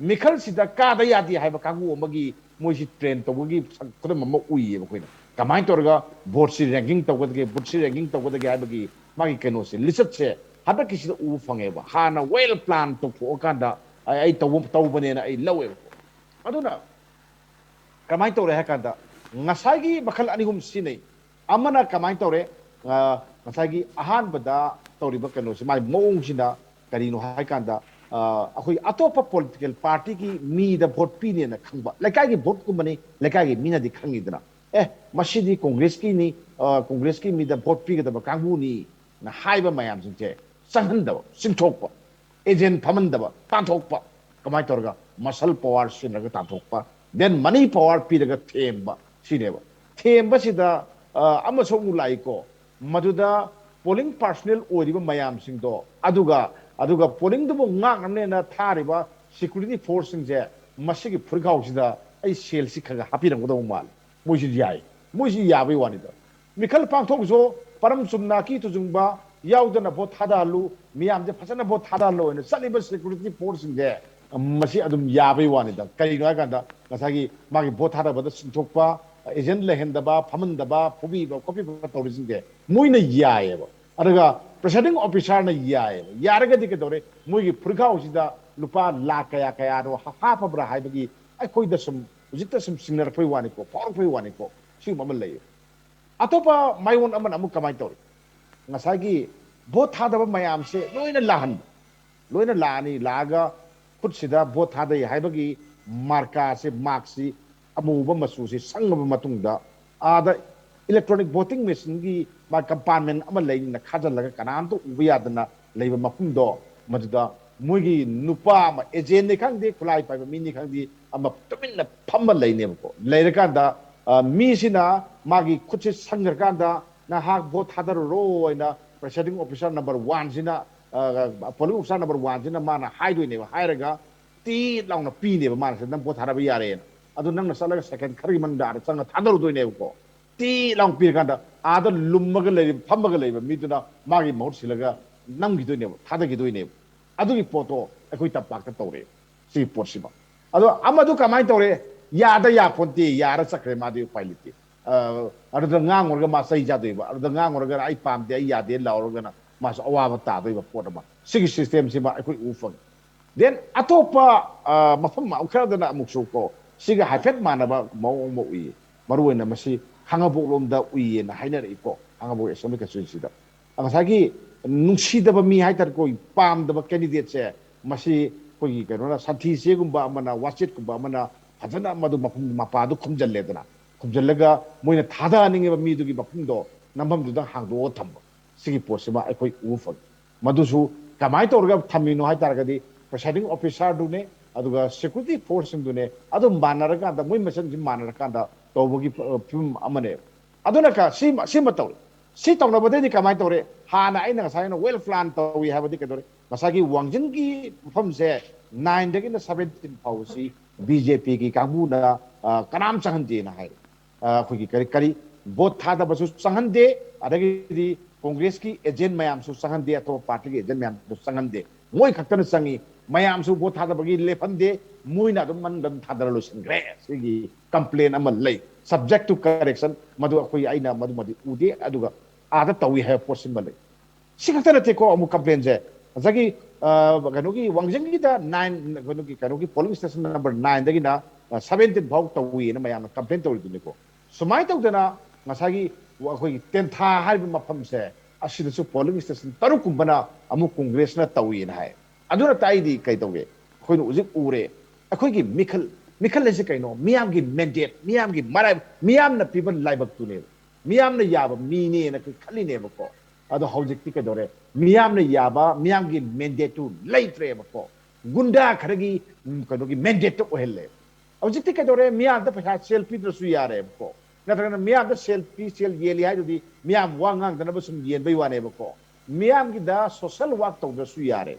ꯃꯤꯈꯜ ꯁꯤꯗ ꯀꯥꯗ ꯌꯥꯗꯦ ꯍꯥꯏꯕ ꯀꯥꯡꯕꯨ ꯑꯃꯒꯤ ꯃꯣꯏꯁꯤ ꯇ꯭ꯔꯦꯟ ꯇꯧꯕꯒꯤ ꯈꯨꯗꯝ ꯑꯃ ꯎꯏꯌꯦꯕ ꯑꯩꯈꯣꯏꯅ ꯀꯃꯥꯏꯅ ꯇꯧꯔꯒ ꯚꯣꯠꯁꯤ ꯔꯦꯡꯀꯤꯡ ꯇꯧꯒꯗꯒꯦ ꯚꯣꯠꯁꯤ ꯔꯦꯡꯀꯤꯡ ꯇꯧꯒꯗꯒꯦ ꯍꯥꯏꯕꯒꯤ ꯃꯥꯒꯤ ꯀꯩꯅꯣꯁꯦ ꯂꯤꯆꯠꯁꯦ ꯍꯟꯗꯛꯀꯤꯁꯤꯗ ꯎꯕ ꯐꯪꯉꯦꯕ ꯍꯥꯟꯅ ꯋꯦꯜ ꯄ꯭ꯂꯥꯟ ꯇꯧꯊꯣꯛꯑꯀꯥꯟꯗ ꯑꯩ ꯇꯧꯕꯅꯦꯅ ꯑꯩ ꯂꯧꯋꯦꯕꯀꯣ ꯑꯗꯨꯅ ꯀꯃꯥꯏꯅ ꯇꯧꯔꯦ ꯍꯥꯏ ꯀꯥꯟꯗ ꯉꯁꯥꯏꯒꯤ ꯃꯈꯜ ꯑꯅꯤ ꯑꯍꯨꯝ ꯁꯤꯖꯤꯟꯅꯩ ꯑꯃꯅ ꯀꯃꯥꯏꯅ ꯇꯧꯔꯦ ꯉꯁꯥꯏꯒꯤ ꯑꯍꯥꯟꯕꯗ ꯇꯧꯔꯤꯕ ꯀꯩꯅꯣꯁꯦ ꯃꯥꯒꯤ ꯃꯑꯣꯡꯁꯤꯅ ꯀꯔꯤꯅꯣ ꯍꯥꯏ ꯀꯥꯟꯗ ꯑꯩꯈꯣꯏ ꯑꯇꯣꯞꯄ ꯄꯣꯂꯤꯇꯤꯀꯦꯜ ꯄꯥꯔꯇꯤꯒꯤ ꯃꯤꯗ ꯚꯣꯠ ꯄꯤꯅꯦꯅ ꯈꯪꯕ ꯂꯩꯀꯥꯏꯒꯤ ꯚꯣꯠꯀꯨꯝꯕꯅꯤ ꯂꯩꯀꯥꯏꯒꯤ ꯃꯤꯅꯗꯤ ꯈꯪꯉꯤꯗꯅ ꯃꯁꯤꯗꯤ ꯀꯣꯡꯒ꯭ꯔꯦꯁꯀꯤꯅꯤ ꯀꯣꯡꯒ꯭ꯔꯦꯁꯀꯤ ꯃꯤꯗ ꯚꯣꯠ ꯄꯤꯒꯗꯕ ꯀꯥꯡꯕꯨꯅꯤꯅ ꯍꯥꯏꯕ ꯃꯌꯥꯝꯁꯤꯡꯁꯦ ꯆꯪꯍꯟꯗꯕ ꯆꯤꯡꯊꯣꯛꯄ ꯑꯦꯖꯦꯟ ꯐꯝꯍꯟꯗꯕ ꯇꯥꯟꯊꯣꯛꯄ ꯀꯃꯥꯏꯅ ꯇꯧꯔꯒ ꯃꯁꯜ ꯄꯋꯥꯔ ꯁꯤꯖꯤꯟꯅꯔꯒ ꯇꯥꯟꯊꯣꯛꯄ ꯗꯦꯟ ꯃꯅꯤ ꯄꯋꯥꯔ ꯄꯤꯔꯒ ꯊꯦꯝꯕ ꯁꯤꯅꯦꯕ ꯊꯦꯝꯕꯁꯤꯗ ꯑꯃꯁꯨ ꯑꯃꯨꯛ ꯂꯥꯛꯏꯀꯣ ꯃꯗꯨꯗ ꯄꯣꯂꯤꯡ ꯄꯥꯔꯁꯣꯅꯦꯜ ꯑꯣꯏꯔꯤꯕ ꯃꯌꯥꯝꯁꯤꯡꯗꯣ ꯑꯗꯨꯒ ꯄꯣꯂꯤꯡꯗꯨꯕꯨ ꯉꯥꯛꯅꯕꯅꯦꯅ ꯊꯥꯔꯤꯕ ꯁꯦꯀꯨꯔꯤꯇꯤ ꯐꯣꯔꯁꯁꯤꯡꯁꯦ ꯃꯁꯤꯒꯤ ꯐꯨꯔꯤꯈꯥꯎꯁꯤꯗ ꯑꯩ ꯁꯦꯜꯁꯤ ꯈꯔ ꯍꯥꯞꯄꯤꯔꯝꯒꯗꯧꯕ ꯃꯥꯜꯂꯦ ꯃꯣꯏꯁꯨ ꯌꯥꯏ ꯃꯣꯏꯁꯨ ꯌꯥꯕꯩ ꯋꯥꯅꯤꯗ ꯃꯤꯈꯜ ꯄꯥꯡꯊꯣꯛꯁꯨ ꯄꯔꯝ ꯆꯨꯝꯅ ꯑꯀꯤ ꯇꯨꯖꯨꯡꯕ ꯌꯥꯎꯗꯅ ꯚꯣꯠ ꯊꯥꯗꯍꯜꯂꯨ ꯃꯤꯌꯥꯝꯁꯦ ꯐꯖꯅ ꯚꯣꯠ ꯊꯥꯗꯍꯜꯂꯣꯅ ꯆꯠꯂꯤꯕ ꯁꯦꯀꯨꯔꯤꯇꯤ ꯐꯣꯔꯁꯁꯤꯡꯁꯦ ꯃꯁꯤ ꯑꯗꯨꯝ ꯌꯥꯕꯩ ꯋꯥꯅꯤꯗ ꯀꯔꯤꯅꯣ ꯍꯥꯏꯀꯥꯟꯗ ꯉꯁꯥꯏꯒꯤ ꯃꯥꯒꯤ ꯚꯣꯠ ꯊꯥꯗꯕꯗ ꯆꯤꯡꯊꯣꯛꯄ ꯑꯦꯖꯦꯟ ꯂꯩꯍꯟꯗꯕ ꯐꯝꯍꯟꯗꯕ ꯐꯨꯕꯤꯕ ꯈꯣꯠꯄꯤꯕ ꯇꯧꯔꯤꯁꯤꯡꯁꯦ ꯃꯣꯏꯅ ꯌꯥꯏꯑꯕ ꯑꯗꯨꯒ ꯄ꯭ꯔꯦꯁꯥꯏꯗꯤꯡ ꯑꯣꯐꯤꯁꯥꯔꯅ ꯌꯥꯏꯑꯕ ꯌꯥꯔꯒꯗꯤ ꯀꯩꯗꯧꯔꯦ ꯃꯣꯏꯒꯤ ꯐꯨꯔꯤꯈꯥꯎꯁꯤꯗ ꯂꯨꯄꯥ ꯂꯥꯛ ꯀꯌꯥꯅꯣ ꯍꯥꯞꯄꯕ꯭ꯔꯥ ꯍꯥꯏꯕꯒꯤ ꯑꯩꯈꯣꯏꯗ ꯁꯨꯝ ꯍꯧꯖꯤꯛꯇ ꯁꯨꯝ ꯆꯤꯡꯅꯔꯛꯄꯩ ꯋꯥꯅꯤꯀꯣ ꯐꯥꯎꯔꯛꯄꯩ ꯋꯥꯅꯤꯀꯣ ꯁꯤꯒꯨꯝꯕ ꯑꯃ ꯂꯩꯌꯦ ꯑꯇꯣꯞꯄ ꯃꯥꯏꯑꯣꯟ ꯑꯃꯅ ꯑꯃꯨꯛ ꯀꯃꯥꯏꯅ ꯇꯧꯔꯤ ꯉꯁꯥꯏꯒꯤ ꯚꯣꯠ ꯊꯥꯗꯕ ꯃꯌꯥꯝꯁꯦ ꯂꯣꯏꯅ ꯂꯥꯛꯍꯟꯕ ꯂꯣꯏꯅ ꯂꯥꯛꯑꯅꯤ ꯂꯥꯛꯑꯒ ꯈꯨꯠꯁꯤꯗ ꯚꯣꯠ ꯊꯥꯗꯩ ꯍꯥꯏꯕꯒꯤ ꯃꯥꯔꯛꯁꯤ ꯑꯃꯨꯕ ꯃꯆꯨꯁꯤ ꯁꯪꯉꯕ ꯃꯇꯨꯡꯗ ꯑꯥꯗ ꯏꯂꯦꯛꯇ꯭ꯔꯣꯅꯤꯛ ꯚꯣꯇꯤꯡ ꯃꯦꯆꯤꯟꯒꯤ ꯀꯝꯄꯥꯔꯠꯃꯦꯟ ꯑꯃ ꯂꯩꯅ ꯈꯥꯖꯤꯜꯂꯒ ꯀꯅꯥꯝꯇ ꯎꯕ ꯌꯥꯗꯅ ꯂꯩꯕ ꯃꯐꯝꯗꯣ ꯃꯗꯨꯗ ꯃꯣꯏꯒꯤ ꯅꯨꯄꯥ ꯑꯃ ꯑꯦꯖꯦꯟꯅꯤ ꯈꯪꯗꯦ ꯈꯨꯠꯂꯥꯏ ꯄꯥꯏꯕ ꯃꯤꯅꯤ ꯈꯪꯗꯦ ꯑꯃ ꯇꯨꯃꯤꯟꯅ ꯐꯝꯃ ꯂꯩꯅꯦꯕꯀꯣ ꯂꯩꯔꯀꯥꯟꯗ ꯃꯤꯁꯤꯅ ꯃꯥꯒꯤ ꯈꯨꯠꯁꯦ ꯁꯪꯈ꯭ꯔꯀꯥꯟꯗ ꯅꯍꯥꯛ ꯚꯣꯠ ꯊꯥꯗꯔꯨꯔꯣ ꯍꯥꯏꯅ ꯄ꯭ꯔꯦꯁꯥꯏꯗꯤꯡ ꯑꯣꯐꯤꯁꯥꯔ ꯅꯝꯕꯔ 1ꯁꯤꯅ ꯄꯣꯂꯤꯡ ꯑꯣꯐꯤꯁꯥꯔ ꯅꯝꯕꯔ 1ꯁꯤꯅ ꯃꯥꯅ ꯍꯥꯏꯗꯣꯏꯅꯦꯕ ꯍꯥꯏꯔꯒ ꯇꯤ ꯂꯥꯎꯅ ꯄꯤꯅꯦꯕ ꯃꯥꯅ ꯅꯪ ꯚꯣꯠ ꯊꯥꯗꯕ ꯌꯥꯔꯦꯅ ꯑꯗꯨ ꯅꯪꯅ ꯆꯠꯂꯒ ꯁꯦꯀꯦꯟ ꯈꯔꯒꯤ ꯃꯅꯨꯡꯗ ꯑꯥꯗ ꯆꯪꯉ ꯊꯥꯗꯔꯨꯗꯣꯏꯅꯦꯕꯀꯣ ꯇꯤ ꯂꯥꯎꯅ ꯄꯤꯔꯀꯥꯟꯗ ꯑꯥꯗ ꯂꯨꯝꯃꯒ ꯂꯩꯔꯤꯕ ꯐꯝꯃꯒ ꯂꯩꯕ ꯃꯤꯗꯨꯅ ꯃꯥꯒꯤ ꯃꯍꯨꯠ ꯁꯤꯜꯂꯒ ꯅꯝꯈꯤꯗꯣꯏꯅꯦꯕ ꯊꯥꯗꯈꯤꯗꯣꯏꯅꯦꯕ ꯑꯗꯨꯒꯤ ꯄꯣꯠꯇꯣ ꯑꯩꯈꯣꯏ ꯇꯝꯄꯥꯛꯇ ꯇꯧꯔꯦ ꯁꯤꯒꯤ ꯄꯣꯠꯁꯤꯃ ꯑꯗꯣ ꯑꯃꯗꯨ ꯀꯃꯥꯏꯅ ꯇꯧꯔꯦ ꯌꯥꯗ ꯌꯥꯄꯣꯟꯇꯦ ꯌꯥꯔ ꯆꯠꯈ꯭ꯔꯦ ꯃꯥꯗꯤ ꯎꯄꯥꯏ ꯂꯩꯇꯦ ꯑꯗꯨꯗ ꯉꯥꯡꯉꯨꯔꯒ ꯃꯥ ꯆꯩ ꯆꯥꯗꯣꯏꯕ ꯑꯗꯨꯗ ꯉꯥꯡꯉꯨꯔꯒ ꯑꯩ ꯄꯥꯝꯗꯦ ꯑꯩ ꯌꯥꯗꯦ ꯂꯥꯎꯔꯒꯅ ꯃꯥꯁꯨ ꯑꯋꯥꯕ ꯇꯥꯗꯣꯏꯕ ꯄꯣꯠ ꯑꯃ ꯁꯤꯒꯤ ꯁꯤꯁꯇꯦꯝꯁꯤꯃ ꯑꯩꯈꯣꯏ ꯎ ꯐꯪꯉꯤ ꯗꯦꯟ ꯑꯇꯣꯞꯄ ꯃꯐꯝ ꯈꯔꯗꯅ ꯑꯃꯨꯛꯁꯨ ꯀꯣ ꯁꯤꯒ ꯍꯥꯏꯐꯦꯠ ꯃꯥꯟꯅꯕ ꯃꯑꯣꯡ ꯑꯃ ꯎꯏꯌꯦ ꯃꯔꯨꯑꯣꯏꯅ ꯃꯁꯤ ꯈꯥꯡꯉꯕꯣꯛ ꯂꯣꯝꯗ ꯎꯏꯌꯦꯅ ꯍꯥꯏꯅꯔꯛꯏꯀꯣ ꯈꯥꯡꯉꯕꯣꯛ ꯑꯦꯁꯦꯝꯕ꯭ꯂꯤ ꯀꯟꯁꯇꯤꯇ꯭ꯌꯨꯟꯁꯤꯗ ꯉꯁꯥꯏꯒꯤ ꯅꯨꯡꯁꯤꯗꯕ ꯃꯤ ꯍꯥꯏꯇꯥꯔꯦꯀꯣ ꯄꯥꯝꯗꯕ ꯀꯦꯟꯗꯤꯗꯦꯠꯁꯦ ꯃꯁꯤ ꯑꯩꯈꯣꯏꯒꯤ ꯀꯩꯅꯣꯅ ꯁꯟꯊꯤ ꯆꯦꯒꯨꯝꯕ ꯑꯃꯅ ꯋꯥꯆꯦꯠꯀꯨꯝꯕ ꯑꯃꯅ ꯐꯖꯅ ꯃꯗꯨ ꯃꯄꯥꯗꯨ ꯈꯨꯝꯖꯤꯜꯂꯦꯗꯅ ꯈꯨꯝꯖꯤꯜꯂꯒ ꯃꯣꯏꯅ ꯊꯥꯗꯍꯟꯅꯤꯡꯉꯤꯕ ꯃꯤꯗꯨꯒꯤ ꯃꯐꯝꯗꯣ ꯅꯝꯐꯝꯗꯨꯗ ꯍꯥꯡꯗꯣꯛꯑꯒ ꯊꯝꯕ ꯁꯤꯒꯤ ꯄꯣꯠꯁꯤꯃ ꯑꯩꯈꯣꯏ ꯎꯕ ꯐꯪꯉꯤ ꯃꯗꯨꯁꯨ ꯀꯃꯥꯏꯅ ꯇꯧꯔꯒ ꯊꯝꯃꯤꯅꯣ ꯍꯥꯏ ꯇꯥꯔꯒꯗꯤ ꯄ꯭ꯔꯦꯁꯥꯏꯗꯤꯡ ꯑꯣꯐꯤꯁꯥꯔꯗꯨꯅꯦ ꯑꯗꯨꯒ ꯁꯦꯀꯨꯔꯤꯇꯤ ꯐꯣꯔꯁꯁꯤꯡꯗꯨꯅꯦ ꯑꯗꯨꯝ ꯃꯥꯟꯅꯔꯀꯥꯟꯗ ꯃꯣꯏ ꯃꯁꯦꯟꯁꯤ ꯃꯥꯟꯅꯔꯀꯥꯟꯗ ꯇꯧꯕꯒꯤ ꯐꯤꯕꯝ ꯑꯃꯅꯦꯕ ꯑꯗꯨꯅ ꯁꯤꯃ ꯇꯧꯔꯦ ꯁꯤ ꯇꯧꯅꯕꯗꯩꯗꯤ ꯀꯃꯥꯏꯅ ꯇꯧꯔꯦ ꯍꯥꯟꯅ ꯑꯩꯅ ꯉꯁꯥꯏ ꯋꯦꯜ ꯄ꯭ꯂꯥꯟ ꯇꯧꯏ ꯍꯥꯏꯕꯗꯤ ꯀꯩꯗꯧꯔꯦ ꯉꯁꯥꯏꯒꯤ ꯋꯥꯡꯖꯤꯡꯒꯤ ꯃꯐꯝꯁꯦ 9ꯗꯒꯤꯅ 17 ꯐꯥꯎꯕꯁꯤ ꯕꯤꯖꯦꯄꯤꯒꯤ ꯀꯥꯡꯕꯨꯅ ꯀꯅꯥꯝ ꯆꯪꯍꯟꯗꯦꯅ ꯍꯥꯏꯔꯦ ꯑꯩꯈꯣꯏꯒꯤ ꯀꯔꯤ ꯚꯣꯠ ꯊꯥꯗꯕꯁꯨ ꯆꯪꯍꯟꯗꯦ ꯑꯗꯒꯤꯗꯤ ꯀꯣꯡꯒ꯭ꯔꯦꯁꯀꯤ ꯑꯦꯖꯦꯟ ꯃꯌꯥꯝꯁꯨ ꯆꯪꯍꯟꯗꯦ ꯑꯇꯣꯞꯄ ꯄꯥꯔꯇꯤꯒꯤ ꯑꯦꯖꯦꯟ ꯃꯌꯥꯝꯁꯨ ꯆꯪꯍꯟꯗꯦ ꯃꯣꯏ ꯈꯛꯇꯅ ꯆꯪꯉꯤ ꯃꯌꯥꯝꯁꯨ ꯚꯣꯠ ꯊꯥꯗꯕꯒꯤ ꯂꯦꯞꯍꯟꯗꯦ ꯃꯣꯏꯅ ꯑꯗꯨꯝ ꯃꯅꯨꯡꯗ ꯊꯥꯗꯔ ꯂꯣꯏꯁꯤꯟꯈ꯭ꯔꯦ ꯁꯤꯒꯤ ꯀꯝꯄ꯭ꯂꯦꯟ ꯑꯃ ꯂꯩ ꯁꯕꯖꯦꯛ ꯇꯨ ꯀꯔꯦꯛꯁꯟ ꯃꯗꯨ ꯑꯩꯅ ꯃꯗꯨꯃꯗꯤ ꯎꯗꯦ ꯑꯗꯨꯒ ꯑꯥꯗ ꯇꯧꯏ ꯍꯥꯏꯕ ꯄꯣꯠꯁꯤꯃ ꯂꯩ ꯁꯤ ꯈꯛꯇ ꯅꯠꯇꯦꯀꯣ ꯑꯃꯨꯛ ꯀꯝꯄ꯭ꯂꯦꯟꯁꯦ ꯉꯁꯥꯏꯒꯤ ꯀꯩꯅꯣꯒꯤ ꯋꯥꯡꯖꯤꯡꯒꯤꯗ ꯀꯩꯅꯣꯒꯤ ꯄꯣꯂꯤꯡ ꯏꯁꯇꯦꯁꯟ ꯅꯝꯕꯔ 9ꯗꯒꯤꯅ 17 ꯐꯥꯎ ꯇꯧꯏꯅ ꯃꯌꯥꯝꯅ ꯀꯝꯄ꯭ꯂꯦꯟ ꯇꯧꯔꯤꯗꯨꯅꯤꯀꯣ ꯁꯨꯃꯥꯏꯅ ꯇꯧꯗꯅ ꯉꯁꯥꯏꯒꯤ ꯑꯩꯈꯣꯏꯒꯤ ꯇꯦꯟꯊꯥ ꯍꯥꯏꯔꯤꯕ ꯃꯐꯝꯁꯦ ꯑꯁꯤꯗꯁꯨ ꯄꯣꯂꯤꯡ ꯏꯁꯇꯦꯁꯟ 6ꯀꯨꯝꯕꯅ ꯑꯃꯨꯛ ꯀꯣꯡꯒ꯭ꯔꯦꯁꯅ ꯇꯧꯏꯅ ꯍꯥꯏ ꯑꯗꯨꯅ ꯇꯥꯛꯏꯗꯤ ꯀꯩ ꯇꯧꯒꯦ ꯑꯩꯈꯣꯏꯅ ꯍꯧꯖꯤꯛ ꯎꯔꯦ ꯑꯩꯈꯣꯏꯒꯤ ꯃꯤꯈꯜ ꯍꯥꯏꯁꯦ ꯀꯩꯅꯣ ꯃꯤꯌꯥꯝꯒꯤ ꯃꯦꯟꯗꯦꯠ ꯃꯤꯌꯥꯝꯒꯤ ꯃꯔꯥꯏꯕꯛ ꯃꯤꯌꯥꯝꯅ ꯄꯤꯕ ꯂꯥꯏꯕꯛꯇꯨꯅꯦꯕ ꯃꯤꯌꯥꯝꯅ ꯌꯥꯕ ꯃꯤꯅꯦꯅ ꯑꯩꯈꯣꯏ ꯈꯜꯂꯤꯅꯦꯕꯀꯣ ꯑꯗꯣ ꯍꯧꯖꯤꯛꯇꯤ ꯀꯩꯗꯧꯔꯦ ꯃꯤꯌꯥꯝꯅ ꯌꯥꯕ ꯃꯤꯌꯥꯝꯒꯤ ꯃꯦꯟꯗꯦꯠꯇꯨ ꯂꯩꯇ꯭ꯔꯦꯕꯀꯣ ꯒꯨꯟꯗꯥ ꯈꯔꯒꯤ ꯀꯩꯅꯣꯒꯤ ꯃꯦꯟꯗꯦꯠꯇ ꯑꯣꯏꯍꯜꯂꯦ ꯍꯧꯖꯤꯛꯇꯤ ꯀꯩꯗꯧꯔꯦ ꯃꯤꯌꯥꯝꯗ ꯄꯩꯁꯥ ꯁꯦꯜ ꯄꯤꯗ꯭ꯔꯁꯨ ꯌꯥꯔꯦꯕꯀꯣ ꯅꯠꯇ꯭ꯔꯒꯅ ꯃꯤꯌꯥꯝꯗ ꯁꯦꯜ ꯄꯤ ꯁꯦꯜ ꯌꯦꯜꯂꯤ ꯍꯥꯏꯗꯨꯗꯤ ꯃꯤꯌꯥꯝ ꯋꯥ ꯉꯥꯡꯗꯅꯕ ꯁꯨꯝ ꯌꯦꯟꯕꯩ ꯋꯥꯅꯦꯕꯀꯣ ꯃꯤꯌꯥꯝꯒꯤꯗ ꯁꯣꯁꯦꯜ ꯋꯥꯔꯛ ꯇꯧꯗ꯭ꯔꯁꯨ ꯌꯥꯔꯦ